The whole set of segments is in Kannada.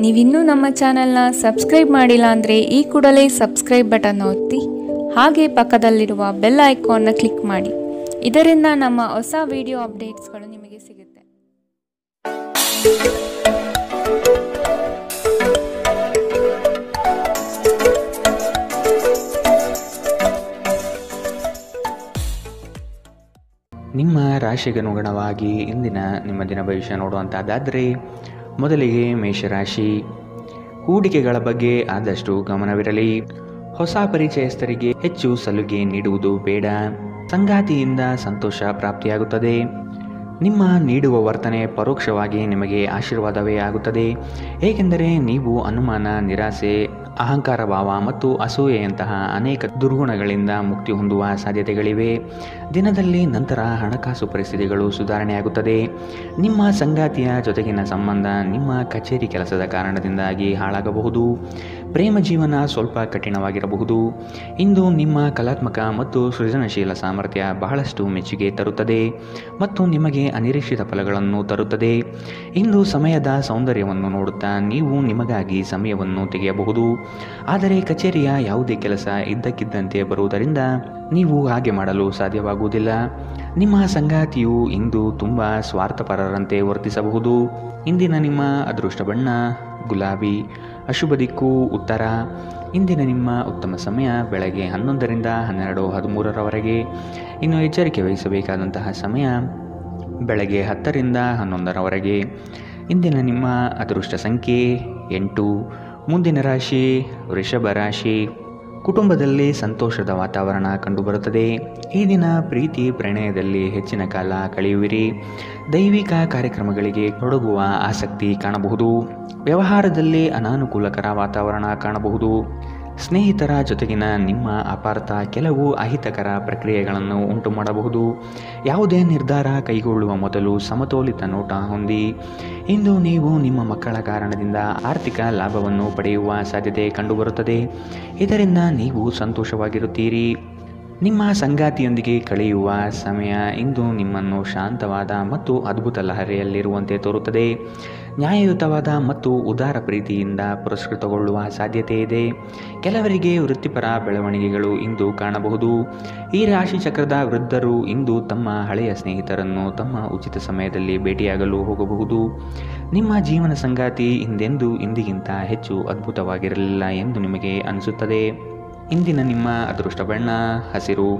ನೀವಿನ್ನೂ ನಮ್ಮ ಚಾನೆಲ್ನ ಸಬ್ಸ್ಕ್ರೈಬ್ ಮಾಡಿಲ್ಲ ಅಂದರೆ ಈ ಕೂಡಲೇ ಸಬ್ಸ್ಕ್ರೈಬ್ ಬಟನ್ ಒತ್ತಿ ಹಾಗೆ ಪಕ್ಕದಲ್ಲಿರುವ ಬೆಲ್ ಐಕಾನ್ನ ಕ್ಲಿಕ್ ಮಾಡಿ. ಇದರಿಂದ ನಮ್ಮ ಹೊಸ ವಿಡಿಯೋ ಅಪ್ಡೇಟ್ಸ್ಗಳು ನಿಮಗೆ ಸಿಗುತ್ತೆ. ನಿಮ್ಮ ರಾಶಿಗನುಗುಣವಾಗಿ ಇಂದಿನ ನಿಮ್ಮ ದಿನ ಭವಿಷ್ಯ ನೋಡುವಂಥದ್ದಾದರೆ ಮೊದಲಿಗೆ ಮೇಷರಾಶಿ. ಹೂಡಿಕೆಗಳ ಬಗ್ಗೆ ಆದಷ್ಟು ಗಮನವಿರಲಿ. ಹೊಸ ಪರಿಚಯಸ್ಥರಿಗೆ ಹೆಚ್ಚು ಸಲುಗೆ ನೀಡುವುದು ಬೇಡ. ಸಂಗಾತಿಯಿಂದ ಸಂತೋಷ ಪ್ರಾಪ್ತಿಯಾಗುತ್ತದೆ. ನಿಮ್ಮ ನೀಡುವ ವರ್ತನೆ ಪರೋಕ್ಷವಾಗಿ ನಿಮಗೆ ಆಶೀರ್ವಾದವೇ ಆಗುತ್ತದೆ. ಏಕೆಂದರೆ ನೀವು ಅನುಮಾನ, ನಿರಾಸೆ, ಅಹಂಕಾರ ಭಾವ ಮತ್ತು ಅಸೂಯೆಯಂತಹ ಅನೇಕ ದುರ್ಗುಣಗಳಿಂದ ಮುಕ್ತಿ ಹೊಂದುವ ಸಾಧ್ಯತೆಗಳಿವೆ. ದಿನದಲ್ಲಿ ನಂತರ ಹಣಕಾಸು ಪರಿಸ್ಥಿತಿಗಳು ಸುಧಾರಣೆಯಾಗುತ್ತದೆ. ನಿಮ್ಮ ಸಂಗಾತಿಯ ಜೊತೆಗಿನ ಸಂಬಂಧ ನಿಮ್ಮ ಕಚೇರಿ ಕೆಲಸದ ಕಾರಣದಿಂದಾಗಿ ಹಾಳಾಗಬಹುದು. ಪ್ರೇಮ ಜೀವನ ಸ್ವಲ್ಪ ಕಠಿಣವಾಗಿರಬಹುದು. ಇಂದು ನಿಮ್ಮ ಕಲಾತ್ಮಕ ಮತ್ತು ಸೃಜನಶೀಲ ಸಾಮರ್ಥ್ಯ ಬಹಳಷ್ಟು ಮೆಚ್ಚುಗೆ ತರುತ್ತದೆ ಮತ್ತು ನಿಮಗೆ ಅನಿರೀಕ್ಷಿತ ಫಲಗಳನ್ನು ತರುತ್ತದೆ. ಇಂದು ಸಮಯದ ಸೌಂದರ್ಯವನ್ನು ನೋಡುತ್ತಾ ನೀವು ನಿಮಗಾಗಿ ಸಮಯವನ್ನು ತೆಗೆಯಬಹುದು. ಆದರೆ ಕಚೇರಿಯ ಯಾವುದೇ ಕೆಲಸ ಇದ್ದಕ್ಕಿದ್ದಂತೆ ಬರುವುದರಿಂದ ನೀವು ಹಾಗೆ ಮಾಡಲು ಸಾಧ್ಯವಾಗುವುದಿಲ್ಲ. ನಿಮ್ಮ ಸಂಗಾತಿಯು ಇಂದು ತುಂಬ ಸ್ವಾರ್ಥಪರರಂತೆ ವರ್ತಿಸಬಹುದು. ಇಂದಿನ ನಿಮ್ಮ ಅದೃಷ್ಟ ಬಣ್ಣ ಗುಲಾಬಿ. ಅಶುಭ ದಿಕ್ಕು ಉತ್ತರ. ಇಂದಿನ ನಿಮ್ಮ ಉತ್ತಮ ಸಮಯ ಬೆಳಗ್ಗೆ 11ರಿಂದ 12:13ರವರೆಗೆ. ಇನ್ನು ಎಚ್ಚರಿಕೆ ವಹಿಸಬೇಕಾದಂತಹ ಸಮಯ ಬೆಳಗ್ಗೆ 10ರಿಂದ 11ರವರೆಗೆ. ಇಂದಿನ ನಿಮ್ಮ ಅದೃಷ್ಟ ಸಂಖ್ಯೆ 8. ಮುಂದಿನ ರಾಶಿ ವೃಷಭ ರಾಶಿ. ಕುಟುಂಬದಲ್ಲಿ ಸಂತೋಷದ ವಾತಾವರಣ ಕಂಡುಬರುತ್ತದೆ. ಈ ದಿನ ಪ್ರೀತಿ ಪ್ರಣಯದಲ್ಲಿ ಹೆಚ್ಚಿನ ಕಾಲ ಕಳೆಯುವಿರಿ. ದೈವಿಕ ಕಾರ್ಯಕ್ರಮಗಳಿಗೆ ತೊಡಗುವ ಆಸಕ್ತಿ ಕಾಣಬಹುದು. ವ್ಯವಹಾರದಲ್ಲಿ ಅನಾನುಕೂಲಕರ ವಾತಾವರಣ ಕಾಣಬಹುದು. ಸ್ನೇಹಿತರ ಜೊತೆಗಿನ ನಿಮ್ಮ ಅಪಾರ್ಥ ಕೆಲವು ಅಹಿತಕರ ಪ್ರಕ್ರಿಯೆಗಳನ್ನು ಉಂಟು ಮಾಡಬಹುದು. ಯಾವುದೇ ನಿರ್ಧಾರ ಕೈಗೊಳ್ಳುವ ಮೊದಲು ಸಮತೋಲಿತ ನೋಟ ಹೊಂದಿ. ಇಂದು ನೀವು ನಿಮ್ಮ ಮಕ್ಕಳ ಕಾರಣದಿಂದ ಆರ್ಥಿಕ ಲಾಭವನ್ನು ಪಡೆಯುವ ಸಾಧ್ಯತೆ ಕಂಡುಬರುತ್ತದೆ. ಇದರಿಂದ ನೀವು ಸಂತೋಷವಾಗಿರುತ್ತೀರಿ. ನಿಮ್ಮ ಸಂಗಾತಿಯೊಂದಿಗೆ ಕಳೆಯುವ ಸಮಯ ಇಂದು ನಿಮ್ಮನ್ನು ಶಾಂತವಾದ ಮತ್ತು ಅದ್ಭುತ ಲಹರಿಯಲ್ಲಿರುವಂತೆ ತೋರುತ್ತದೆ. ನ್ಯಾಯಯುತವಾದ ಮತ್ತು ಉದಾರ ಪ್ರೀತಿಯಿಂದ ಪುರಸ್ಕೃತಗೊಳ್ಳುವ ಸಾಧ್ಯತೆ ಇದೆ. ಕೆಲವರಿಗೆ ವೃತ್ತಿಪರ ಬೆಳವಣಿಗೆಗಳು ಇಂದು ಕಾಣಬಹುದು. ಈ ರಾಶಿ ಚಕ್ರದ ವೃದ್ಧರು ಇಂದು ತಮ್ಮ ಹಳೆಯ ಸ್ನೇಹಿತರನ್ನು ತಮ್ಮ ಉಚಿತ ಸಮಯದಲ್ಲಿ ಭೇಟಿಯಾಗಲು ಹೋಗಬಹುದು. ನಿಮ್ಮ ಜೀವನ ಸಂಗಾತಿ ಇಂದಿಗಿಂತ ಹೆಚ್ಚು ಅದ್ಭುತವಾಗಿರಲಿಲ್ಲ ಎಂದು ನಿಮಗೆ ಅನಿಸುತ್ತದೆ. ಇಂದಿನ ನಿಮ್ಮ ಅದೃಷ್ಟ ಬಣ್ಣ ಹಸಿರು.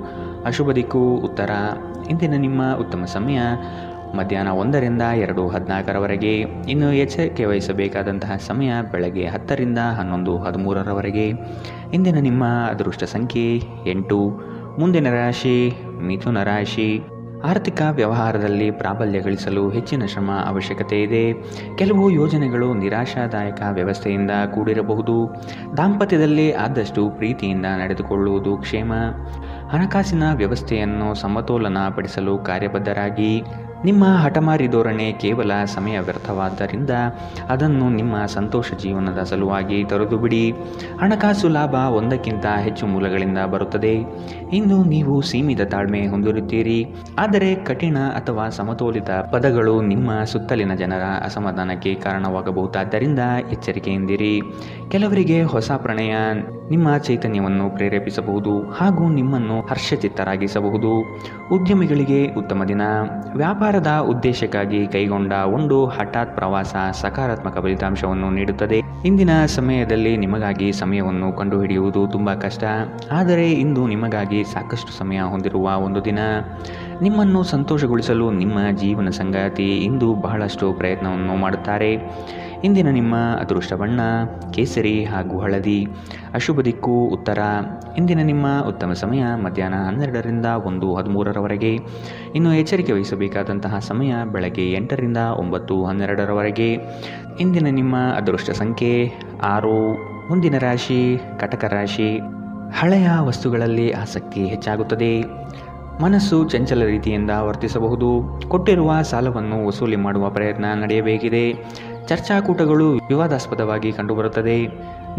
ಅಶುಭ ದಿಕ್ಕು ಉತ್ತರ. ಇಂದಿನ ನಿಮ್ಮ ಉತ್ತಮ ಸಮಯ ಮಧ್ಯಾಹ್ನ 1ರಿಂದ 2:14ರವರೆಗೆ. ಇನ್ನು ಎಚ್ಚರಿಕೆ ವಹಿಸಬೇಕಾದಂತಹ ಸಮಯ ಬೆಳಗ್ಗೆ 10ರಿಂದ 11:13ರವರೆಗೆ. ಇಂದಿನ ನಿಮ್ಮ ಅದೃಷ್ಟ ಸಂಖ್ಯೆ 8. ಮುಂದಿನ ರಾಶಿ ಮಿಥುನ ರಾಶಿ. ಆರ್ಥಿಕ ವ್ಯವಹಾರದಲ್ಲಿ ಪ್ರಾಬಲ್ಯ ಗಳಿಸಲು ಹೆಚ್ಚಿನ ಶ್ರಮ ಅವಶ್ಯಕತೆ ಇದೆ. ಕೆಲವು ಯೋಜನೆಗಳು ನಿರಾಶಾದಾಯಕ ವ್ಯವಸ್ಥೆಯಿಂದ ಕೂಡಿರಬಹುದು. ದಾಂಪತ್ಯದಲ್ಲಿ ಆದಷ್ಟು ಪ್ರೀತಿಯಿಂದ ನಡೆದುಕೊಳ್ಳುವುದು ಕ್ಷೇಮ. ಹಣಕಾಸಿನ ವ್ಯವಸ್ಥೆಯನ್ನು ಸಮತೋಲನಪಡಿಸಲು ಕಾರ್ಯಬದ್ಧರಾಗಿ. ನಿಮ್ಮ ಹಠಮಾರಿ ಧೋರಣೆ ಕೇವಲ ಸಮಯ ವ್ಯರ್ಥವಾದ್ದರಿಂದ ಅದನ್ನು ನಿಮ್ಮ ಸಂತೋಷ ಜೀವನದ ಸಲುವಾಗಿ ತೊರೆದು ಬಿಡಿ. ಹಣಕಾಸು ಲಾಭ ಒಂದಕ್ಕಿಂತ ಹೆಚ್ಚು ಮೂಲಗಳಿಂದ ಬರುತ್ತದೆ. ಇಂದು ನೀವು ಸೀಮಿತ ತಾಳ್ಮೆ ಹೊಂದಿರುತ್ತೀರಿ. ಆದರೆ ಕಠಿಣ ಅಥವಾ ಸಮತೋಲಿತ ಪದಗಳು ನಿಮ್ಮ ಸುತ್ತಲಿನ ಜನರ ಅಸಮಾಧಾನಕ್ಕೆ ಕಾರಣವಾಗಬಹುದಾದ್ದರಿಂದ ಎಚ್ಚರಿಕೆಯಿಂದಿರಿ. ಕೆಲವರಿಗೆ ಹೊಸ ಪ್ರಣಯ ನಿಮ್ಮ ಚೈತನ್ಯವನ್ನು ಪ್ರೇರೇಪಿಸಬಹುದು ಹಾಗೂ ನಿಮ್ಮನ್ನು ಹರ್ಷಚಿತ್ತರಾಗಿಸಬಹುದು. ಉದ್ಯಮಿಗಳಿಗೆ ಉತ್ತಮ ದಿನ. ವ್ಯಾಪಾರದ ಉದ್ದೇಶಕ್ಕಾಗಿ ಕೈಗೊಂಡ ಒಂದು ಹಠಾತ್ ಪ್ರವಾಸ ಸಕಾರಾತ್ಮಕ ಫಲಿತಾಂಶವನ್ನು ನೀಡುತ್ತದೆ. ಇಂದಿನ ಸಮಯದಲ್ಲಿ ನಿಮಗಾಗಿ ಸಮಯವನ್ನು ಕಂಡುಹಿಡಿಯುವುದು ತುಂಬ ಕಷ್ಟ. ಆದರೆ ಇಂದು ನಿಮಗಾಗಿ ಸಾಕಷ್ಟು ಸಮಯ ಹೊಂದಿರುವ ಒಂದು ದಿನ. ನಿಮ್ಮನ್ನು ಸಂತೋಷಗೊಳಿಸಲು ನಿಮ್ಮ ಜೀವನ ಸಂಗಾತಿ ಇಂದು ಬಹಳಷ್ಟು ಪ್ರಯತ್ನವನ್ನು ಮಾಡುತ್ತಾರೆ. ಇಂದಿನ ನಿಮ್ಮ ಅದೃಷ್ಟ ಬಣ್ಣ ಕೇಸರಿ ಹಾಗೂ ಹಳದಿ. ಅಶುಭ ದಿಕ್ಕು ಉತ್ತರ. ಇಂದಿನ ನಿಮ್ಮ ಉತ್ತಮ ಸಮಯ ಮಧ್ಯಾಹ್ನ 12ರಿಂದ 1:13ರವರೆಗೆ. ಇನ್ನು ಎಚ್ಚರಿಕೆ ವಹಿಸಬೇಕಾದಂತಹ ಸಮಯ ಬೆಳಗ್ಗೆ 8ರಿಂದ 9:12ರವರೆಗೆ. ಇಂದಿನ ನಿಮ್ಮ ಅದೃಷ್ಟ ಸಂಖ್ಯೆ 6. ಮುಂದಿನ ರಾಶಿ ಕಟಕ ರಾಶಿ. ಹಳೆಯ ವಸ್ತುಗಳಲ್ಲಿ ಆಸಕ್ತಿ ಹೆಚ್ಚಾಗುತ್ತದೆ. ಮನಸ್ಸು ಚಂಚಲ ರೀತಿಯಿಂದ ವರ್ತಿಸಬಹುದು. ಕೊಟ್ಟಿರುವ ಸಾಲವನ್ನು ವಸೂಲಿ ಮಾಡುವ ಪ್ರಯತ್ನ ನಡೆಯಬೇಕಿದೆ. ಚರ್ಚಾಕೂಟಗಳು ವಿವಾದಾಸ್ಪದವಾಗಿ ಕಂಡುಬರುತ್ತದೆ.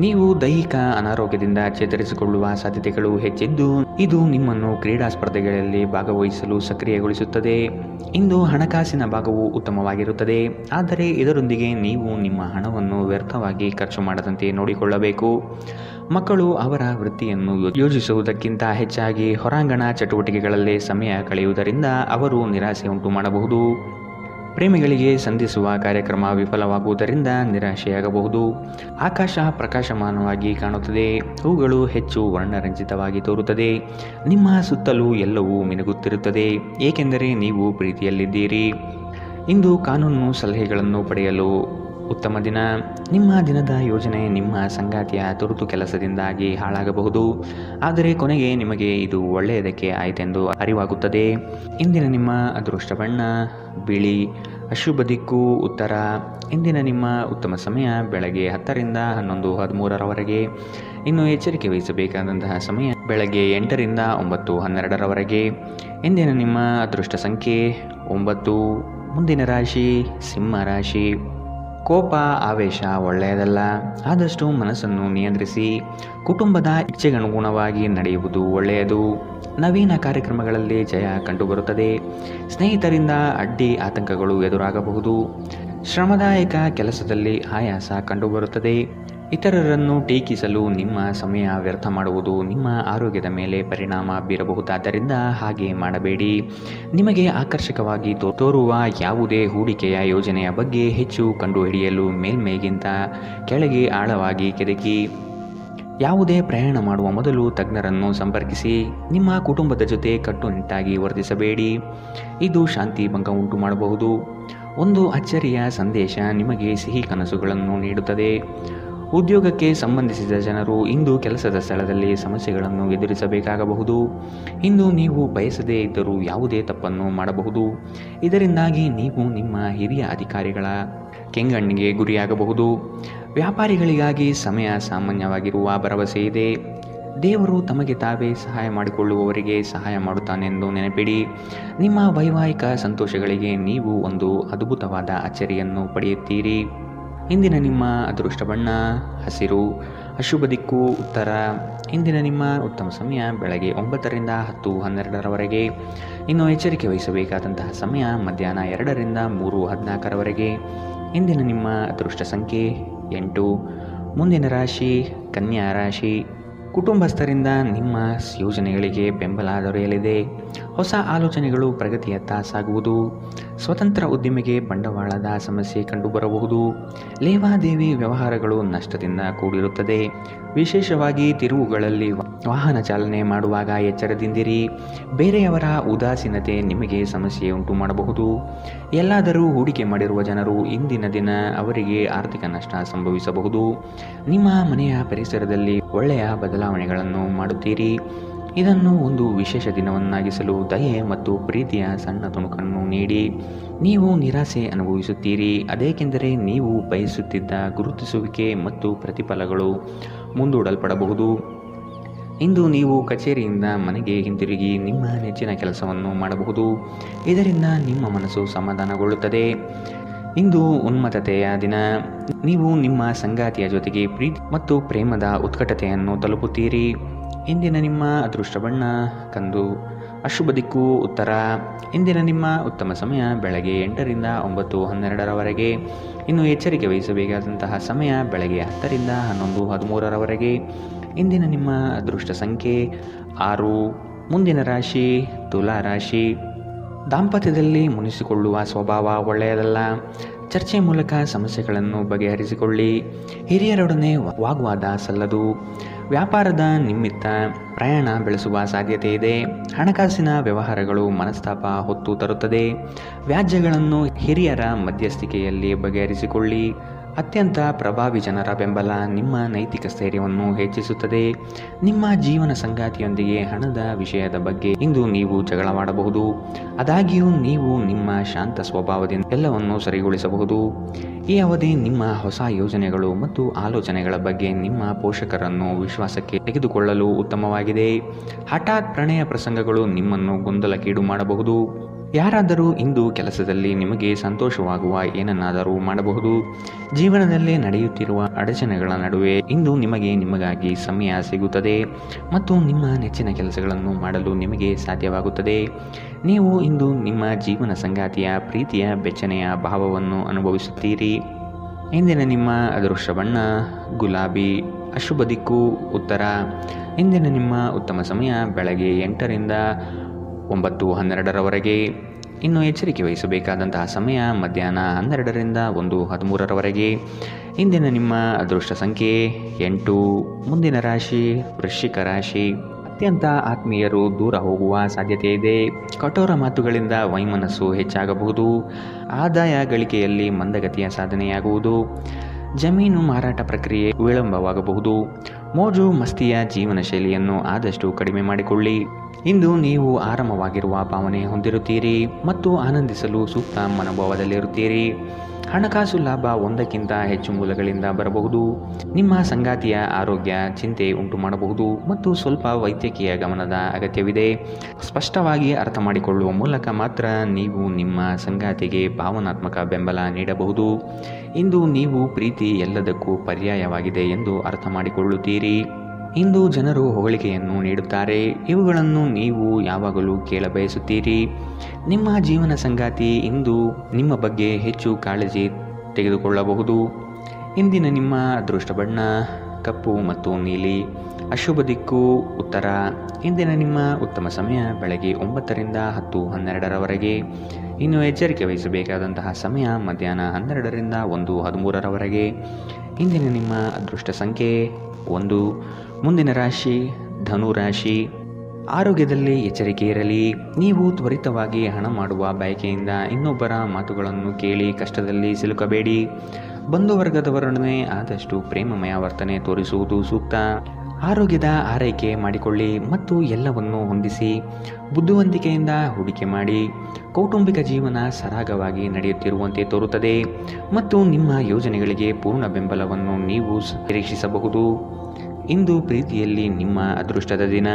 ನೀವು ದೈಹಿಕ ಅನಾರೋಗ್ಯದಿಂದ ಚೇತರಿಸಿಕೊಳ್ಳುವ ಸಾಧ್ಯತೆಗಳು ಹೆಚ್ಚಿದ್ದು ಇದು ನಿಮ್ಮನ್ನು ಕ್ರೀಡಾ ಸ್ಪರ್ಧೆಗಳಲ್ಲಿ ಭಾಗವಹಿಸಲು ಸಕ್ರಿಯಗೊಳಿಸುತ್ತದೆ. ಇಂದು ಹಣಕಾಸಿನ ಭಾಗವು ಉತ್ತಮವಾಗಿರುತ್ತದೆ, ಆದರೆ ಇದರೊಂದಿಗೆ ನೀವು ನಿಮ್ಮ ಹಣವನ್ನು ವ್ಯರ್ಥವಾಗಿ ಖರ್ಚು ಮಾಡದಂತೆ ನೋಡಿಕೊಳ್ಳಬೇಕು. ಮಕ್ಕಳು ಅವರ ವೃತ್ತಿಯನ್ನು ಯೋಜಿಸುವುದಕ್ಕಿಂತ ಹೆಚ್ಚಾಗಿ ಹೊರಾಂಗಣ ಚಟುವಟಿಕೆಗಳಲ್ಲಿ ಸಮಯ ಕಳೆಯುವುದರಿಂದ ಅವರು ನಿರಾಸೆ ಉಂಟು ಮಾಡಬಹುದು. ಪ್ರೇಮಿಗಳಿಗೆ ಸಂಧಿಸುವ ಕಾರ್ಯಕ್ರಮ ವಿಫಲವಾಗುವುದರಿಂದ ನಿರಾಶೆಯಾಗಬಹುದು. ಆಕಾಶ ಪ್ರಕಾಶಮಾನವಾಗಿ ಕಾಣುತ್ತದೆ, ಹೂಗಳು ಹೆಚ್ಚು ವರ್ಣರಂಜಿತವಾಗಿ ತೋರುತ್ತದೆ. ನಿಮ್ಮ ಸುತ್ತಲೂ ಎಲ್ಲವೂ ಮಿನುಗುತ್ತಿರುತ್ತದೆ, ಏಕೆಂದರೆ ನೀವು ಪ್ರೀತಿಯಲ್ಲಿದ್ದೀರಿ. ಇಂದು ಕಾನೂನು ಸಲಹೆಗಳನ್ನು ಪಡೆಯಲು ಉತ್ತಮ ದಿನ. ನಿಮ್ಮ ದಿನದ ಯೋಜನೆ ನಿಮ್ಮ ಸಂಗಾತಿಯ ತುರ್ತು ಕೆಲಸದಿಂದಾಗಿ ಹಾಳಾಗಬಹುದು, ಆದರೆ ಕೊನೆಗೆ ನಿಮಗೆ ಇದು ಒಳ್ಳೆಯದಕ್ಕೆ ಆಯಿತೆಂದು ಅರಿವಾಗುತ್ತದೆ. ಇಂದಿನ ನಿಮ್ಮ ಅದೃಷ್ಟ ಬಣ್ಣ ಬಿಳಿ. ಅಶುಭ ದಿಕ್ಕು ಉತ್ತರ. ಇಂದಿನ ನಿಮ್ಮ ಉತ್ತಮ ಸಮಯ ಬೆಳಗ್ಗೆ 10 ರಿಂದ 11:13ರವರೆಗೆ. ಇನ್ನು ಎಚ್ಚರಿಕೆ ವಹಿಸಬೇಕಾದಂತಹ ಸಮಯ ಬೆಳಗ್ಗೆ 8 ರಿಂದ 9:12ರವರೆಗೆ. ಇಂದಿನ ನಿಮ್ಮ ಅದೃಷ್ಟ ಸಂಖ್ಯೆ 9. ಮುಂದಿನ ರಾಶಿ ಸಿಂಹ ರಾಶಿ. ಕೋಪ ಆವೇಶ ಒಳ್ಳೆಯದಲ್ಲ, ಆದಷ್ಟು ಮನಸ್ಸನ್ನು ನಿಯಂತ್ರಿಸಿ. ಕುಟುಂಬದ ಇಚ್ಛೆಗನುಗುಣವಾಗಿ ನಡೆಯುವುದು ಒಳ್ಳೆಯದು. ನವೀನ ಕಾರ್ಯಕ್ರಮಗಳಲ್ಲಿ ಜಯ ಕಂಡುಬರುತ್ತದೆ. ಸ್ನೇಹಿತರಿಂದ ಅಡ್ಡಿ ಆತಂಕಗಳು ಎದುರಾಗಬಹುದು. ಶ್ರಮದಾಯಕ ಕೆಲಸದಲ್ಲಿ ಆಯಾಸ ಕಂಡುಬರುತ್ತದೆ. ಇತರರನ್ನು ಟೀಕಿಸಲು ನಿಮ್ಮ ಸಮಯ ವ್ಯರ್ಥ ಮಾಡುವುದು ನಿಮ್ಮ ಆರೋಗ್ಯದ ಮೇಲೆ ಪರಿಣಾಮ ಬೀರಬಹುದಾದ್ದರಿಂದ ಹಾಗೆ ಮಾಡಬೇಡಿ. ನಿಮಗೆ ಆಕರ್ಷಕವಾಗಿ ತೋರುವ ಯಾವುದೇ ಹೂಡಿಕೆಯ ಯೋಜನೆಯ ಬಗ್ಗೆ ಹೆಚ್ಚು ಕಂಡುಹಿಡಿಯಲು ಮೇಲ್ಮೈಗಿಂತ ಕೆಳಗೆ ಆಳವಾಗಿ ಕೆದಕಿ. ಯಾವುದೇ ಪ್ರಯಾಣ ಮಾಡುವ ಮೊದಲು ತಜ್ಞರನ್ನು ಸಂಪರ್ಕಿಸಿ. ನಿಮ್ಮ ಕುಟುಂಬದ ಜೊತೆ ಕಟ್ಟುನಿಟ್ಟಾಗಿ ವರ್ತಿಸಬೇಡಿ, ಇದು ಶಾಂತಿ ಭಂಗ ಉಂಟು ಮಾಡಬಹುದು. ಒಂದು ಅಚ್ಚರಿಯ ಸಂದೇಶ ನಿಮಗೆ ಸಿಹಿ ಕನಸುಗಳನ್ನು ನೀಡುತ್ತದೆ. ಉದ್ಯೋಗಕ್ಕೆ ಸಂಬಂಧಿಸಿದ ಜನರು ಇಂದು ಕೆಲಸದ ಸ್ಥಳದಲ್ಲಿ ಸಮಸ್ಯೆಗಳನ್ನು ಎದುರಿಸಬೇಕಾಗಬಹುದು. ಇಂದು ನೀವು ಬಯಸದೇ ಇದ್ದರೂ ಯಾವುದೇ ತಪ್ಪನ್ನು ಮಾಡಬಹುದು. ಇದರಿಂದಾಗಿ ನೀವು ನಿಮ್ಮ ಹಿರಿಯ ಅಧಿಕಾರಿಗಳ ಕೆಂಗಣ್ಣಿಗೆ ಗುರಿಯಾಗಬಹುದು. ವ್ಯಾಪಾರಿಗಳಿಗಾಗಿ ಸಮಯ ಸಾಮಾನ್ಯವಾಗಿರುವ ಭರವಸೆ ಇದೆ. ದೇವರು ತಮಗೆ ತಾವೇ ಸಹಾಯ ಮಾಡಿಕೊಳ್ಳುವವರಿಗೆ ಸಹಾಯ ಮಾಡುತ್ತಾನೆಂದು ನೆನಪಿಡಿ. ನಿಮ್ಮ ವೈವಾಹಿಕ ಸಂತೋಷಗಳಿಗೆ ನೀವು ಒಂದು ಅದ್ಭುತವಾದ ಅಚ್ಚರಿಯನ್ನು ಪಡೆಯುತ್ತೀರಿ. ಇಂದಿನ ನಿಮ್ಮ ಅದೃಷ್ಟ ಬಣ್ಣ ಹಸಿರು. ಅಶುಭ ದಿಕ್ಕು ಉತ್ತರ. ಇಂದಿನ ನಿಮ್ಮ ಉತ್ತಮ ಸಮಯ ಬೆಳಗ್ಗೆ 9 ರಿಂದ 10:12ರವರೆಗೆ. ಇನ್ನು ಎಚ್ಚರಿಕೆ ವಹಿಸಬೇಕಾದಂತಹ ಸಮಯ ಮಧ್ಯಾಹ್ನ 2 ರಿಂದ 3:14ರವರೆಗೆ. ಇಂದಿನ ನಿಮ್ಮ ಅದೃಷ್ಟ ಸಂಖ್ಯೆ 8. ಮುಂದಿನ ರಾಶಿ ಕನ್ಯಾ ರಾಶಿ. ಕುಟುಂಬಸ್ಥರಿಂದ ನಿಮ್ಮ ಯೋಜನೆಗಳಿಗೆ ಬೆಂಬಲ ದೊರೆಯಲಿದೆ. ಹೊಸ ಆಲೋಚನೆಗಳು ಪ್ರಗತಿಯತ್ತ ಸಾಗುವುದು. ಸ್ವತಂತ್ರ ಉದ್ಯಮಿಗೆ ಬಂಡವಾಳದ ಸಮಸ್ಯೆ ಕಂಡುಬರಬಹುದು. ಲೇವಾದೇವಿ ವ್ಯವಹಾರಗಳು ನಷ್ಟದಿಂದ ಕೂಡಿರುತ್ತದೆ. ವಿಶೇಷವಾಗಿ ತಿರುವುಗಳಲ್ಲಿ ವಾಹನ ಚಾಲನೆ ಮಾಡುವಾಗ ಎಚ್ಚರದಿಂದಿರಿ. ಬೇರೆಯವರ ಉದಾಸೀನತೆ ನಿಮಗೆ ಸಮಸ್ಯೆ ಉಂಟು ಮಾಡಬಹುದು. ಎಲ್ಲಾದರೂ ಹೂಡಿಕೆ ಮಾಡಿರುವ ಜನರು ಇಂದಿನ ದಿನ ಅವರಿಗೆ ಆರ್ಥಿಕ ನಷ್ಟ ಸಂಭವಿಸಬಹುದು. ನಿಮ್ಮ ಮನೆಯ ಪರಿಸರದಲ್ಲಿ ಒಳ್ಳೆಯ ಬದಲಾವಣೆಗಳನ್ನು ಮಾಡುತ್ತೀರಿ. ಇದನ್ನು ಒಂದು ವಿಶೇಷ ದಿನವನ್ನಾಗಿಸಲು ದಯೆ ಮತ್ತು ಪ್ರೀತಿಯ ಸಣ್ಣ ತುಣುಕನ್ನು ನೀಡಿ. ನೀವು ನಿರಾಸೆ ಅನುಭವಿಸುತ್ತೀರಿ, ಅದೇಕೆಂದರೆ ನೀವು ಬಯಸುತ್ತಿದ್ದ ಗುರುತಿಸುವಿಕೆ ಮತ್ತು ಪ್ರತಿಫಲಗಳು ಮುಂದೂಡಲ್ಪಡಬಹುದು. ಇಂದು ನೀವು ಕಚೇರಿಯಿಂದ ಮನೆಗೆ ಹಿಂತಿರುಗಿ ನಿಮ್ಮ ನೆಚ್ಚಿನ ಕೆಲಸವನ್ನು ಮಾಡಬಹುದು. ಇದರಿಂದ ನಿಮ್ಮ ಮನಸ್ಸು ಸಮಾಧಾನಗೊಳ್ಳುತ್ತದೆ. ಇಂದು ಉನ್ಮತ್ತತೆಯ ದಿನ. ನೀವು ನಿಮ್ಮ ಸಂಗಾತಿಯ ಜೊತೆಗೆ ಪ್ರೀತಿ ಮತ್ತು ಪ್ರೇಮದ ಉತ್ಕಟತೆಯನ್ನು ತಲುಪುತ್ತೀರಿ. ಇಂದಿನ ನಿಮ್ಮ ಅದೃಷ್ಟ ಬಣ್ಣ ಕಂದು. ಅಶುಭ ದಿಕ್ಕು ಉತ್ತರ. ಇಂದಿನ ನಿಮ್ಮ ಉತ್ತಮ ಸಮಯ ಬೆಳಗ್ಗೆ 8 ರಿಂದ 9:12ರವರೆಗೆ. ಇನ್ನು ಎಚ್ಚರಿಕೆ ವಹಿಸಬೇಕಾದಂತಹ ಸಮಯ ಬೆಳಗ್ಗೆ 10 ರಿಂದ 11:13ರವರೆಗೆ. ಇಂದಿನ ನಿಮ್ಮ ಅದೃಷ್ಟ ಸಂಖ್ಯೆ 6. ಮುಂದಿನ ರಾಶಿ ತುಲಾ ರಾಶಿ. ದಾಂಪತ್ಯದಲ್ಲಿ ಮುನಿಸಿಕೊಳ್ಳುವ ಸ್ವಭಾವ ಒಳ್ಳೆಯದಲ್ಲ. ಚರ್ಚೆ ಮೂಲಕ ಸಮಸ್ಯೆಗಳನ್ನು ಬಗೆಹರಿಸಿಕೊಳ್ಳಿ. ಹಿರಿಯರೊಡನೆ ವಾಗ್ವಾದ ಸಲ್ಲದು. ವ್ಯಾಪಾರದ ನಿಮಿತ್ತ ಪ್ರಯಾಣ ಬೆಳೆಸುವ ಸಾಧ್ಯತೆ ಇದೆ. ಹಣಕಾಸಿನ ವ್ಯವಹಾರಗಳು ಮನಸ್ತಾಪ ಹೊತ್ತು ತರುತ್ತದೆ. ವ್ಯಾಜ್ಯಗಳನ್ನು ಹಿರಿಯರ ಮಧ್ಯಸ್ಥಿಕೆಯಲ್ಲಿ ಬಗೆಹರಿಸಿಕೊಳ್ಳಿ. ಅತ್ಯಂತ ಪ್ರಭಾವಿ ಜನರ ಬೆಂಬಲ ನಿಮ್ಮ ನೈತಿಕ ಸ್ಥೈರ್ಯವನ್ನು ಹೆಚ್ಚಿಸುತ್ತದೆ. ನಿಮ್ಮ ಜೀವನ ಸಂಗಾತಿಯೊಂದಿಗೆ ಹಣದ ವಿಷಯದ ಬಗ್ಗೆ ಇಂದು ನೀವು ಜಗಳವಾಡಬಹುದು. ಆದಾಗ್ಯೂ ನೀವು ನಿಮ್ಮ ಶಾಂತ ಸ್ವಭಾವದಿಂದ ಎಲ್ಲವನ್ನೂ ಸರಿಗೊಳಿಸಬಹುದು. ಈ ಅವಧಿ ನಿಮ್ಮ ಹೊಸ ಯೋಜನೆಗಳು ಮತ್ತು ಆಲೋಚನೆಗಳ ಬಗ್ಗೆ ನಿಮ್ಮ ಪೋಷಕರನ್ನು ವಿಶ್ವಾಸಕ್ಕೆ ತೆಗೆದುಕೊಳ್ಳಲು ಉತ್ತಮವಾಗಿದೆ. ಹಠಾತ್ ಪ್ರಣಯ ಪ್ರಸಂಗಗಳು ನಿಮ್ಮನ್ನು ಗೊಂದಲಕ್ಕೀಡು ಮಾಡಬಹುದು. ಯಾರಾದರೂ ಇಂದು ಕೆಲಸದಲ್ಲಿ ನಿಮಗೆ ಸಂತೋಷವಾಗುವ ಏನನ್ನಾದರೂ ಮಾಡಬಹುದು. ಜೀವನದಲ್ಲಿ ನಡೆಯುತ್ತಿರುವ ಅಡಚಣೆಗಳ ನಡುವೆ ಇಂದು ನಿಮಗಾಗಿ ಸಮಯ ಸಿಗುತ್ತದೆ ಮತ್ತು ನಿಮ್ಮ ನೆಚ್ಚಿನ ಕೆಲಸಗಳನ್ನು ಮಾಡಲು ನಿಮಗೆ ಸಾಧ್ಯವಾಗುತ್ತದೆ. ನೀವು ಇಂದು ನಿಮ್ಮ ಜೀವನ ಸಂಗಾತಿಯ ಪ್ರೀತಿಯ ಬೆಚ್ಚನೆಯ ಭಾವವನ್ನು ಅನುಭವಿಸುತ್ತೀರಿ. ಇಂದಿನ ನಿಮ್ಮ ಅದೃಷ್ಟ ಬಣ್ಣ ಗುಲಾಬಿ, ಅಶುಭ ದಿಕ್ಕು ಉತ್ತರ. ಇಂದಿನ ನಿಮ್ಮ ಉತ್ತಮ ಸಮಯ ಬೆಳಗ್ಗೆ 8ರಿಂದ 9:12ರವರೆಗೆ. ಇನ್ನು ಎಚ್ಚರಿಕೆ ವಹಿಸಬೇಕಾದಂತಹ ಸಮಯ ಮಧ್ಯಾಹ್ನ 12ರಿಂದ 1:13ರವರೆಗೆ. ಇಂದಿನ ನಿಮ್ಮ ಅದೃಷ್ಟ ಸಂಖ್ಯೆ 8. ಮುಂದಿನ ರಾಶಿ ವೃಶ್ಚಿಕ ರಾಶಿ. ಅತ್ಯಂತ ಆತ್ಮೀಯರು ದೂರ ಹೋಗುವ ಸಾಧ್ಯತೆ ಇದೆ. ಕಠೋರ ಮಾತುಗಳಿಂದ ವೈಮನಸ್ಸು ಹೆಚ್ಚಾಗಬಹುದು. ಆದಾಯ ಗಳಿಕೆಯಲ್ಲಿ ಮಂದಗತಿಯ ಸಾಧನೆಯಾಗುವುದು. ಜಮೀನು ಮಾರಾಟ ಪ್ರಕ್ರಿಯೆ ವಿಳಂಬವಾಗಬಹುದು. ಮೋಜು ಮಸ್ತಿಯ ಜೀವನ ಶೈಲಿಯನ್ನು ಆದಷ್ಟು ಕಡಿಮೆ ಮಾಡಿಕೊಳ್ಳಿ. ಇಂದು ನೀವು ಆರಾಮವಾಗಿರುವ ಭಾವನೆ ಹೊಂದಿರುತ್ತೀರಿ ಮತ್ತು ಆನಂದಿಸಲು ಸೂಕ್ತ ಮನೋಭಾವದಲ್ಲಿರುತ್ತೀರಿ. ಹಣಕಾಸು ಲಾಭ ಒಂದಕ್ಕಿಂತ ಹೆಚ್ಚು ಮೂಲಗಳಿಂದ ಬರಬಹುದು. ನಿಮ್ಮ ಸಂಗಾತಿಯ ಆರೋಗ್ಯ ಚಿಂತೆ ಉಂಟು ಮಾಡಬಹುದು ಮತ್ತು ಸ್ವಲ್ಪ ವೈದ್ಯಕೀಯ ಗಮನದ ಅಗತ್ಯವಿದೆ. ಸ್ಪಷ್ಟವಾಗಿ ಅರ್ಥ ಮಾಡಿಕೊಳ್ಳುವ ಮೂಲಕ ಮಾತ್ರ ನೀವು ನಿಮ್ಮ ಸಂಗಾತಿಗೆ ಭಾವನಾತ್ಮಕ ಬೆಂಬಲ ನೀಡಬಹುದು. ಇಂದು ನೀವು ಪ್ರೀತಿ ಎಲ್ಲದಕ್ಕೂ ಪರ್ಯಾಯವಾಗಿದೆ ಎಂದು ಅರ್ಥ ಮಾಡಿಕೊಳ್ಳುತ್ತೀರಿ. ಇಂದು ಜನರು ಹೊಗಳಿಕೆಯನ್ನು ನೀಡುತ್ತಾರೆ. ಇವುಗಳನ್ನು ನೀವು ಯಾವಾಗಲೂ ಕೇಳಬಯಸುತ್ತೀರಿ. ನಿಮ್ಮ ಜೀವನ ಸಂಗಾತಿ ಇಂದು ನಿಮ್ಮ ಬಗ್ಗೆ ಹೆಚ್ಚು ಕಾಳಜಿ ತೆಗೆದುಕೊಳ್ಳಬಹುದು. ಇಂದಿನ ನಿಮ್ಮ ಅದೃಷ್ಟ ಬಣ್ಣ ಕಪ್ಪು ಮತ್ತು ನೀಲಿ, ಅಶುಭ ದಿಕ್ಕು ಉತ್ತರ. ಇಂದಿನ ನಿಮ್ಮ ಉತ್ತಮ ಸಮಯ ಬೆಳಗ್ಗೆ 9ರಿಂದ 10:12ರವರೆಗೆ. ಇನ್ನು ಎಚ್ಚರಿಕೆ ವಹಿಸಬೇಕಾದಂತಹ ಸಮಯ ಮಧ್ಯಾಹ್ನ 12ರಿಂದ 1:13ರವರೆಗೆ. ಇಂದಿನ ನಿಮ್ಮ ಅದೃಷ್ಟ ಸಂಖ್ಯೆ 1. ಮುಂದಿನ ರಾಶಿ ಧನು ರಾಶಿ. ಆರೋಗ್ಯದಲ್ಲಿ ಎಚ್ಚರಿಕೆ ಇರಲಿ. ನೀವು ತ್ವರಿತವಾಗಿ ಹಣ ಮಾಡುವ ಬಯಕೆಯಿಂದ ಇನ್ನೊಬ್ಬರ ಮಾತುಗಳನ್ನು ಕೇಳಿ ಕಷ್ಟದಲ್ಲಿ ಸಿಲುಕಬೇಡಿ. ಬಂಧುವರ್ಗದವರೊಡನೆ ಆದಷ್ಟು ಪ್ರೇಮಮಯ ವರ್ತನೆ ತೋರಿಸುವುದು ಸೂಕ್ತ. ಆರೋಗ್ಯದ ಆರೈಕೆ ಮಾಡಿಕೊಳ್ಳಿ ಮತ್ತು ಎಲ್ಲವನ್ನೂ ಹೊಂದಿಸಿ. ಬುದ್ಧಿವಂತಿಕೆಯಿಂದ ಹೂಡಿಕೆ ಮಾಡಿ. ಕೌಟುಂಬಿಕ ಜೀವನ ಸರಾಗವಾಗಿ ನಡೆಯುತ್ತಿರುವಂತೆ ತೋರುತ್ತದೆ ಮತ್ತು ನಿಮ್ಮ ಯೋಜನೆಗಳಿಗೆ ಪೂರ್ಣ ಬೆಂಬಲವನ್ನು ನೀವು ನಿರೀಕ್ಷಿಸಬಹುದು. ಇಂದು ಪ್ರೀತಿಯಲ್ಲಿ ನಿಮ್ಮ ಅದೃಷ್ಟದ ದಿನ.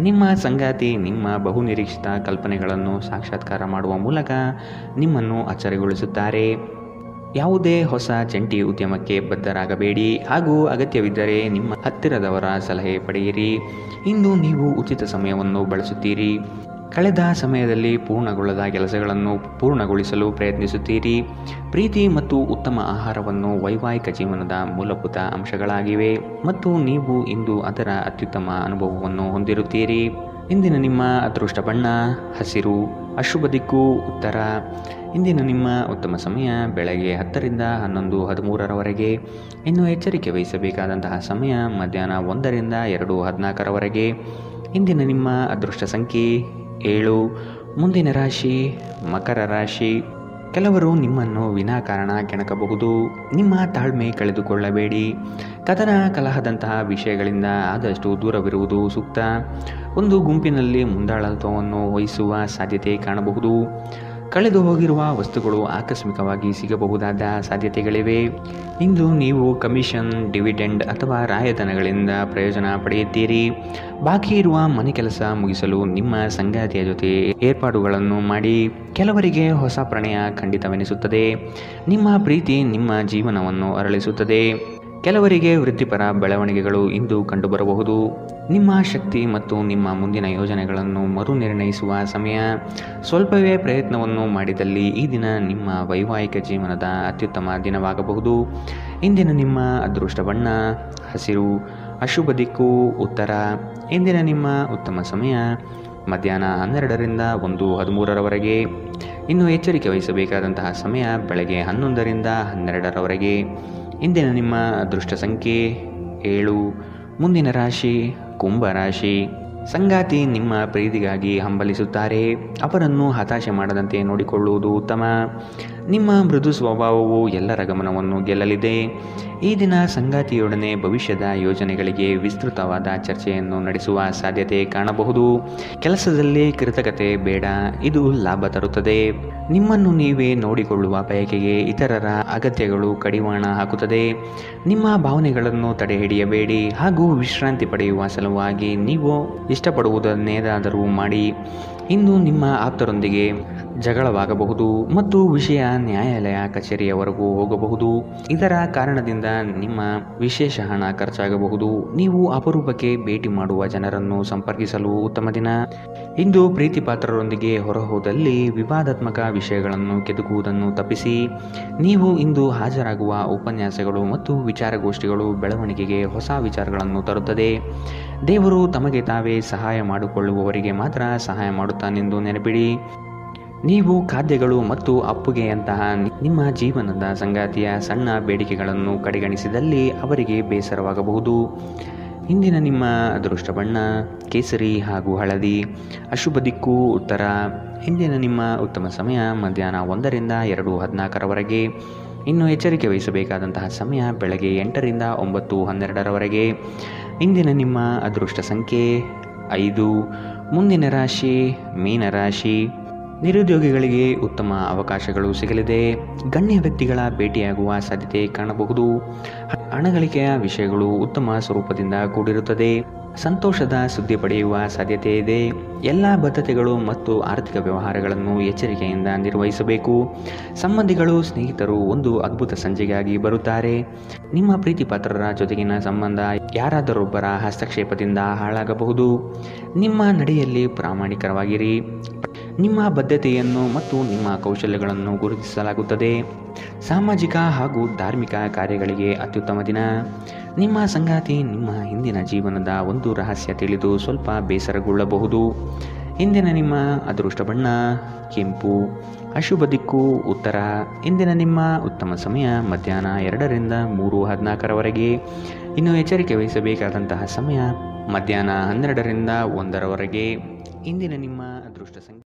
ನಿಮ್ಮ ಸಂಗಾತಿ ನಿಮ್ಮ ಬಹುನಿರೀಕ್ಷಿತ ಕಲ್ಪನೆಗಳನ್ನು ಸಾಕ್ಷಾತ್ಕಾರ ಮಾಡುವ ಮೂಲಕ ನಿಮ್ಮನ್ನು ಅಚ್ಚರಿಗೊಳಿಸುತ್ತಾರೆ. ಯಾವುದೇ ಹೊಸ ಜಂಟಿ ಉದ್ಯಮಕ್ಕೆ ಬದ್ಧರಾಗಬೇಡಿ ಹಾಗೂ ಅಗತ್ಯವಿದ್ದರೆ ನಿಮ್ಮ ಹತ್ತಿರದವರ ಸಲಹೆ ಪಡೆಯಿರಿ. ಇಂದು ನೀವು ಉಚಿತ ಸಮಯವನ್ನು ಬಳಸುತ್ತೀರಿ. ಕಳೆದ ಸಮಯದಲ್ಲಿ ಪೂರ್ಣಗೊಳ್ಳದ ಕೆಲಸಗಳನ್ನು ಪೂರ್ಣಗೊಳಿಸಲು ಪ್ರಯತ್ನಿಸುತ್ತೀರಿ. ಪ್ರೀತಿ ಮತ್ತು ಉತ್ತಮ ಆಹಾರವನ್ನು ವೈವಾಹಿಕ ಜೀವನದ ಮೂಲಭೂತ ಅಂಶಗಳಾಗಿವೆ ಮತ್ತು ನೀವು ಇಂದು ಅದರ ಅತ್ಯುತ್ತಮ ಅನುಭವವನ್ನು ಹೊಂದಿರುತ್ತೀರಿ. ಇಂದಿನ ನಿಮ್ಮ ಅದೃಷ್ಟ ಬಣ್ಣ ಹಸಿರು, ಅಶುಭ ದಿಕ್ಕು ಉತ್ತರ. ಇಂದಿನ ನಿಮ್ಮ ಉತ್ತಮ ಸಮಯ ಬೆಳಗ್ಗೆ 10ರಿಂದ 11:13ರವರೆಗೆ. ಇನ್ನು ಎಚ್ಚರಿಕೆ ವಹಿಸಬೇಕಾದಂತಹ ಸಮಯ ಮಧ್ಯಾಹ್ನ 1ರಿಂದ 2:14ರವರೆಗೆ. ಇಂದಿನ ನಿಮ್ಮ ಅದೃಷ್ಟ ಸಂಖ್ಯೆ 7. ಮುಂದಿನ ರಾಶಿ ಮಕರ ರಾಶಿ. ಕೆಲವರು ನಿಮ್ಮನ್ನು ವಿನಾಕಾರಣ ಕೆಣಕಬಹುದು. ನಿಮ್ಮ ತಾಳ್ಮೆ ಕಳೆದುಕೊಳ್ಳಬೇಡಿ. ಕದನ ಕಲಹದಂತಹ ವಿಷಯಗಳಿಂದ ಆದಷ್ಟು ದೂರವಿರುವುದು ಸೂಕ್ತ. ಒಂದು ಗುಂಪಿನಲ್ಲಿ ಮುಂದಾಳತ್ವವನ್ನು ವಹಿಸುವ ಸಾಧ್ಯತೆ ಕಾಣಬಹುದು. ಕಳೆದು ಹೋಗಿರುವ ವಸ್ತುಗಳು ಆಕಸ್ಮಿಕವಾಗಿ ಸಿಗಬಹುದಾದ ಸಾಧ್ಯತೆಗಳಿವೆ. ಇಂದು ನೀವು ಕಮಿಷನ್, ಡಿವಿಡೆಂಡ್ ಅಥವಾ ರಾಯಧನಗಳಿಂದ ಪ್ರಯೋಜನ ಪಡೆಯುತ್ತೀರಿ. ಬಾಕಿ ಇರುವ ಮನೆ ಕೆಲಸ ಮುಗಿಸಲು ನಿಮ್ಮ ಸಂಗಾತಿಯ ಜೊತೆ ಏರ್ಪಾಡುಗಳನ್ನು ಮಾಡಿ. ಕೆಲವರಿಗೆ ಹೊಸ ಪ್ರಣಯ ಖಂಡಿತವೆನಿಸುತ್ತದೆ. ನಿಮ್ಮ ಪ್ರೀತಿ ನಿಮ್ಮ ಜೀವನವನ್ನು ಅರಳಿಸುತ್ತದೆ. ಕೆಲವರಿಗೆ ವೃತ್ತಿಪರ ಬೆಳವಣಿಗೆಗಳು ಇಂದು ಕಂಡುಬರಬಹುದು. ನಿಮ್ಮ ಶಕ್ತಿ ಮತ್ತು ನಿಮ್ಮ ಮುಂದಿನ ಯೋಜನೆಗಳನ್ನು ಮರುನಿರ್ಣಯಿಸುವ ಸಮಯ. ಸ್ವಲ್ಪವೇ ಪ್ರಯತ್ನವನ್ನು ಮಾಡಿದಲ್ಲಿ ಈ ದಿನ ನಿಮ್ಮ ವೈವಾಹಿಕ ಜೀವನದ ಅತ್ಯುತ್ತಮ ದಿನವಾಗಬಹುದು. ಇಂದಿನ ನಿಮ್ಮ ಅದೃಷ್ಟ ಬಣ್ಣ ಹಸಿರು, ಅಶುಭ ದಿಕ್ಕು ಉತ್ತರ. ಇಂದಿನ ನಿಮ್ಮ ಉತ್ತಮ ಸಮಯ ಮಧ್ಯಾಹ್ನ 12ರಿಂದ 1:13ರವರೆಗೆ. ಇನ್ನು ಎಚ್ಚರಿಕೆ ವಹಿಸಬೇಕಾದಂತಹ ಸಮಯ ಬೆಳಗ್ಗೆ 11ರಿಂದ 12ರವರೆಗೆ. ಇಂದಿನ ನಿಮ್ಮ ಅದೃಷ್ಟ ಸಂಖ್ಯೆ 7. ಮುಂದಿನ ರಾಶಿ ಕುಂಭರಾಶಿ. ಸಂಗಾತಿ ನಿಮ್ಮ ಪ್ರೀತಿಗಾಗಿ ಹಂಬಲಿಸುತ್ತಾರೆ. ಅವರನ್ನು ಹತಾಶೆ ಮಾಡದಂತೆ ನೋಡಿಕೊಳ್ಳುವುದು ಉತ್ತಮ. ನಿಮ್ಮ ಮೃದು ಸ್ವಭಾವವು ಎಲ್ಲರ ಗಮನವನ್ನು ಗೆಲ್ಲಲಿದೆ. ಈ ದಿನ ಸಂಗಾತಿಯೊಡನೆ ಭವಿಷ್ಯದ ಯೋಜನೆಗಳಿಗೆ ವಿಸ್ತೃತವಾದ ಚರ್ಚೆಯನ್ನು ನಡೆಸುವ ಸಾಧ್ಯತೆ ಕಾಣಬಹುದು. ಕೆಲಸದಲ್ಲಿ ಕೃತಕತೆ ಬೇಡ, ಇದು ಲಾಭ ತರುತ್ತದೆ. ನಿಮ್ಮನ್ನು ನೀವೇ ನೋಡಿಕೊಳ್ಳುವ ಬಯಕೆಗೆ ಇತರರ ಅಗತ್ಯಗಳು ಕಡಿವಾಣ ಹಾಕುತ್ತದೆ. ನಿಮ್ಮ ಭಾವನೆಗಳನ್ನು ತಡೆಹಿಡಿಯಬೇಡಿ ಹಾಗೂ ವಿಶ್ರಾಂತಿ ಪಡೆಯುವ ಸಲುವಾಗಿ ನೀವು ಇಷ್ಟಪಡುವುದನ್ನೇನಾದರೂ ಮಾಡಿ. ಇಂದು ನಿಮ್ಮ ಆಪ್ತರೊಂದಿಗೆ ಜಗಳವಾಗಬಹುದು ಮತ್ತು ವಿಷಯ ನ್ಯಾಯಾಲಯ ಕಚೇರಿಯವರೆಗೂ ಹೋಗಬಹುದು. ಇದರ ಕಾರಣದಿಂದ ನಿಮ್ಮ ವಿಶೇಷ ಹಣ ಖರ್ಚಾಗಬಹುದು. ನೀವು ಅಪರೂಪಕ್ಕೆ ಭೇಟಿ ಮಾಡುವ ಜನರನ್ನು ಸಂಪರ್ಕಿಸಲು ಉತ್ತಮ ದಿನ. ಇಂದು ಪ್ರೀತಿ ಪಾತ್ರರೊಂದಿಗೆ ಹೊರಹೋದಲ್ಲಿ ವಿವಾದಾತ್ಮಕ ವಿಷಯಗಳನ್ನು ಕೆದಕುವುದನ್ನು ತಪ್ಪಿಸಿ. ನೀವು ಇಂದು ಹಾಜರಾಗುವ ಉಪನ್ಯಾಸಗಳು ಮತ್ತು ವಿಚಾರಗೋಷ್ಠಿಗಳು ಬೆಳವಣಿಗೆಗೆ ಹೊಸ ವಿಚಾರಗಳನ್ನು ತರುತ್ತದೆ. ದೇವರು ತಮಗೆ ತಾವೇ ಸಹಾಯ ಮಾಡಿಕೊಳ್ಳುವವರಿಗೆ ಮಾತ್ರ ಸಹಾಯ ಮಾಡುತ್ತಾನೆಂದು ನೆನಪಿಡಿ. ನೀವು ಖಾದ್ಯಗಳು ಮತ್ತು ಅಪ್ಪುಗೆಯಂತಹ ನಿಮ್ಮ ಜೀವನದ ಸಂಗಾತಿಯ ಸಣ್ಣ ಬೇಡಿಕೆಗಳನ್ನು ಕಡೆಗಣಿಸಿದಲ್ಲಿ ಅವರಿಗೆ ಬೇಸರವಾಗಬಹುದು. ಇಂದಿನ ನಿಮ್ಮ ಅದೃಷ್ಟ ಬಣ್ಣ ಕೇಸರಿ ಹಾಗೂ ಹಳದಿ. ಅಶುಭ ದಿಕ್ಕು ಉತ್ತರ. ಇಂದಿನ ನಿಮ್ಮ ಉತ್ತಮ ಸಮಯ ಮಧ್ಯಾಹ್ನ 1 ರಿಂದ 2:14 ಇನ್ನು ಎಚ್ಚರಿಕೆ ವಹಿಸಬೇಕಾದಂತಹ ಸಮಯ ಬೆಳಗ್ಗೆ 8 ರಿಂದ 9:12 ಇಂದಿನ ನಿಮ್ಮ ಅದೃಷ್ಟ ಸಂಖ್ಯೆ 5. ಮುಂದಿನ ರಾಶಿ ಮೀನರಾಶಿ. ನಿರುದ್ಯೋಗಿಗಳಿಗೆ ಉತ್ತಮ ಅವಕಾಶಗಳು ಸಿಗಲಿದೆ. ಗಣ್ಯ ವ್ಯಕ್ತಿಗಳ ಭೇಟಿಯಾಗುವ ಸಾಧ್ಯತೆ ಕಾಣಬಹುದು. ಹಣಗಳಿಕೆಯ ವಿಷಯಗಳು ಉತ್ತಮ ಸ್ವರೂಪದಿಂದ ಕೂಡಿರುತ್ತದೆ. ಸಂತೋಷದ ಸುದ್ದಿ ಪಡೆಯುವ ಸಾಧ್ಯತೆ ಇದೆ. ಎಲ್ಲ ಬದ್ಧತೆಗಳು ಮತ್ತು ಆರ್ಥಿಕ ವ್ಯವಹಾರಗಳನ್ನು ಎಚ್ಚರಿಕೆಯಿಂದ ನಿರ್ವಹಿಸಬೇಕು. ಸಂಬಂಧಿಗಳು ಸ್ನೇಹಿತರು ಒಂದು ಅದ್ಭುತ ಸಂಜೆಗಾಗಿ ಬರುತ್ತಾರೆ. ನಿಮ್ಮ ಪ್ರೀತಿ ಪಾತ್ರರ ಜೊತೆಗಿನ ಸಂಬಂಧ ಯಾರಾದರೊಬ್ಬರ ಹಸ್ತಕ್ಷೇಪದಿಂದ ಹಾಳಾಗಬಹುದು. ನಿಮ್ಮ ನಡೆಯಲ್ಲಿ ಪ್ರಾಮಾಣಿಕರಾಗಿರಿ. ನಿಮ್ಮ ಬದ್ಧತೆಯನ್ನು ಮತ್ತು ನಿಮ್ಮ ಕೌಶಲ್ಯಗಳನ್ನು ಗುರುತಿಸಲಾಗುತ್ತದೆ. ಸಾಮಾಜಿಕ ಹಾಗೂ ಧಾರ್ಮಿಕ ಕಾರ್ಯಗಳಿಗೆ ಅತ್ಯುತ್ತಮ ದಿನ. ನಿಮ್ಮ ಸಂಗಾತಿ ನಿಮ್ಮ ಹಿಂದಿನ ಜೀವನದ ಒಂದು ರಹಸ್ಯ ತಿಳಿದು ಸ್ವಲ್ಪ ಬೇಸರಗೊಳ್ಳಬಹುದು. ಇಂದಿನ ನಿಮ್ಮ ಅದೃಷ್ಟ ಬಣ್ಣ ಕೆಂಪು. ಅಶುಭ ದಿಕ್ಕು ಉತ್ತರ. ಇಂದಿನ ನಿಮ್ಮ ಉತ್ತಮ ಸಮಯ ಮಧ್ಯಾಹ್ನ 2 ರಿಂದ 3:14 ಇನ್ನು ಎಚ್ಚರಿಕೆ ವಹಿಸಬೇಕಾದಂತಹ ಸಮಯ ಮಧ್ಯಾಹ್ನ 12 ರಿಂದ 1 ಇಂದಿನ ನಿಮ್ಮ ಅದೃಷ್ಟ ಸಂಖ್ಯೆ